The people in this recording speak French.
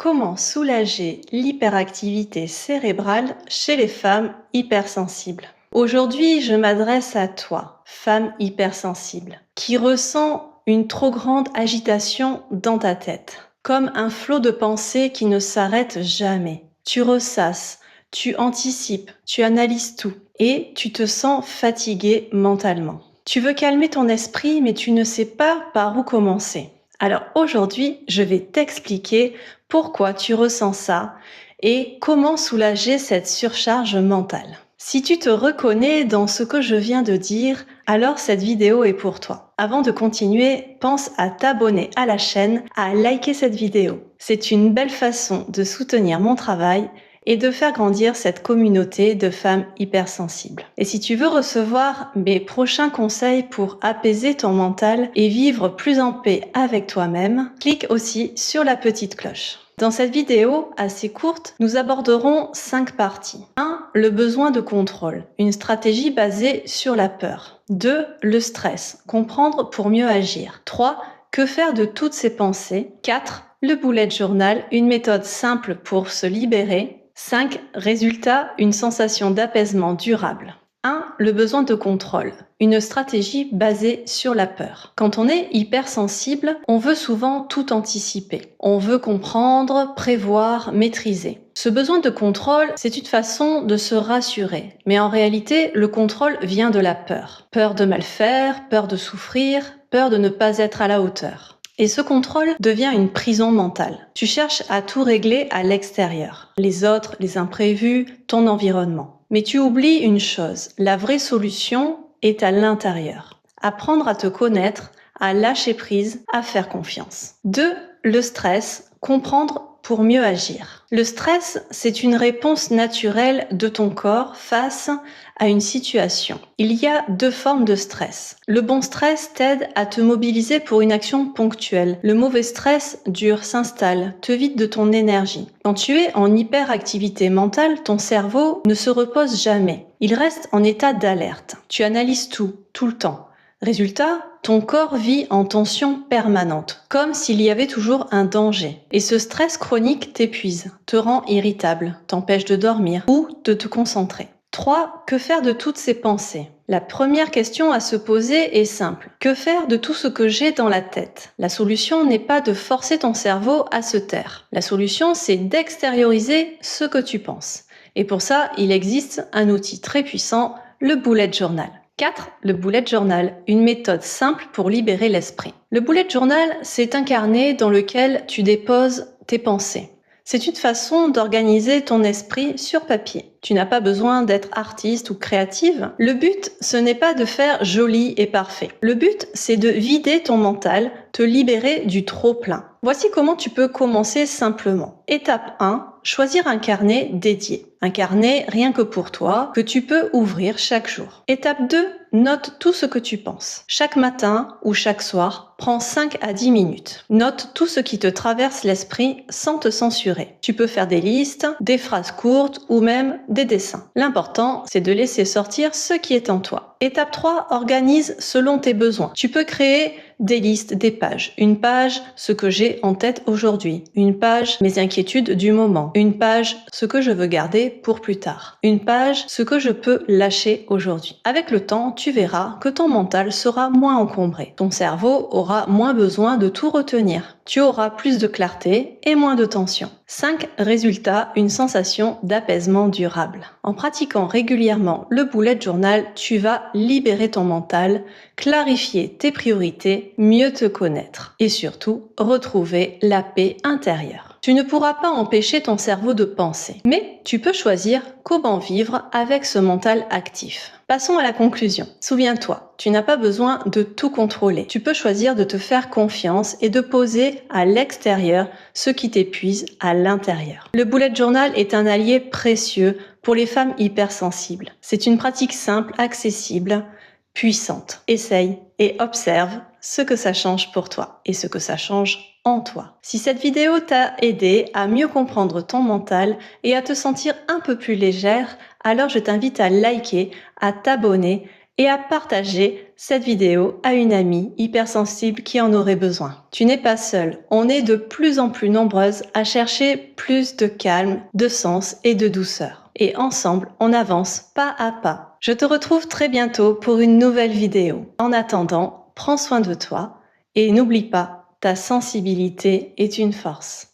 Comment soulager l'hyperactivité cérébrale chez les femmes hypersensibles? Aujourd'hui, je m'adresse à toi, femme hypersensible, qui ressent une trop grande agitation dans ta tête, comme un flot de pensées qui ne s'arrête jamais. Tu ressasses, tu anticipes, tu analyses tout et tu te sens fatiguée mentalement. Tu veux calmer ton esprit, mais tu ne sais pas par où commencer. Alors aujourd'hui, je vais t'expliquer pourquoi tu ressens ça et comment soulager cette surcharge mentale. Si tu te reconnais dans ce que je viens de dire, alors cette vidéo est pour toi. Avant de continuer, pense à t'abonner à la chaîne, à liker cette vidéo. C'est une belle façon de soutenir mon travail et de faire grandir cette communauté de femmes hypersensibles. Et si tu veux recevoir mes prochains conseils pour apaiser ton mental et vivre plus en paix avec toi-même, clique aussi sur la petite cloche. Dans cette vidéo assez courte, nous aborderons 5 parties. 1. Le besoin de contrôle, une stratégie basée sur la peur. 2. Le stress, comprendre pour mieux agir. 3. Que faire de toutes ces pensées. 4. Le bullet journal, une méthode simple pour se libérer. 5. Résultat, une sensation d'apaisement durable. 1. Le besoin de contrôle, une stratégie basée sur la peur. Quand on est hypersensible, on veut souvent tout anticiper. On veut comprendre, prévoir, maîtriser. Ce besoin de contrôle, c'est une façon de se rassurer. Mais en réalité, le contrôle vient de la peur. Peur de mal faire, peur de souffrir, peur de ne pas être à la hauteur. Et ce contrôle devient une prison mentale. Tu cherches à tout régler à l'extérieur. Les autres, les imprévus, ton environnement. Mais tu oublies une chose, la vraie solution est à l'intérieur. Apprendre à te connaître, à lâcher prise, à faire confiance. 2. Le stress, comprendre pour mieux agir. Le stress, c'est une réponse naturelle de ton corps face à une situation. Il y a 2 formes de stress. Le bon stress t'aide à te mobiliser pour une action ponctuelle. Le mauvais stress dure, s'installe, te vide de ton énergie. Quand tu es en hyperactivité mentale, ton cerveau ne se repose jamais. Il reste en état d'alerte. Tu analyses tout le temps. Résultat, ton corps vit en tension permanente, comme s'il y avait toujours un danger. Et ce stress chronique t'épuise, te rend irritable, t'empêche de dormir ou de te concentrer. 3. Que faire de toutes ces pensées? La première question à se poser est simple. Que faire de tout ce que j'ai dans la tête? La solution n'est pas de forcer ton cerveau à se taire. La solution, c'est d'extérioriser ce que tu penses. Et pour ça, il existe un outil très puissant, le bullet journal. 4. Le bullet journal, une méthode simple pour libérer l'esprit. Le bullet journal, c'est un carnet dans lequel tu déposes tes pensées. C'est une façon d'organiser ton esprit sur papier. Tu n'as pas besoin d'être artiste ou créative. Le but, ce n'est pas de faire joli et parfait. Le but, c'est de vider ton mental, te libérer du trop-plein. Voici comment tu peux commencer simplement. Étape 1, choisir un carnet dédié. Un carnet rien que pour toi, que tu peux ouvrir chaque jour. Étape 2, note tout ce que tu penses. Chaque matin ou chaque soir, prends 5 à 10 minutes. Note tout ce qui te traverse l'esprit sans te censurer. Tu peux faire des listes, des phrases courtes ou même des dessins. L'important, c'est de laisser sortir ce qui est en toi. Étape 3, organise selon tes besoins. Tu peux créer des listes, des pages. Une page, ce que j'ai en tête aujourd'hui. Une page, mes inquiétudes du moment. Une page, ce que je veux garder pour plus tard. Une page, ce que je peux lâcher aujourd'hui. Avec le temps, tu verras que ton mental sera moins encombré. Ton cerveau aura moins besoin de tout retenir. Tu auras plus de clarté et moins de tension. 5 résultats, une sensation d'apaisement durable. En pratiquant régulièrement le bullet journal, tu vas libérer ton mental, clarifier tes priorités, mieux te connaître et surtout retrouver la paix intérieure. Tu ne pourras pas empêcher ton cerveau de penser, mais tu peux choisir comment vivre avec ce mental actif. Passons à la conclusion. Souviens-toi, tu n'as pas besoin de tout contrôler. Tu peux choisir de te faire confiance et de poser à l'extérieur ce qui t'épuise à l'intérieur. Le bullet journal est un allié précieux pour les femmes hypersensibles. C'est une pratique simple, accessible, puissante. Essaye et observe ce que ça change pour toi et ce que ça change en toi. Si cette vidéo t'a aidé à mieux comprendre ton mental et à te sentir un peu plus légère, alors je t'invite à liker, à t'abonner et à partager cette vidéo à une amie hypersensible qui en aurait besoin. Tu n'es pas seule, on est de plus en plus nombreuses à chercher plus de calme, de sens et de douceur. Et ensemble, on avance pas à pas. Je te retrouve très bientôt pour une nouvelle vidéo. En attendant, prends soin de toi et n'oublie pas, ta sensibilité est une force.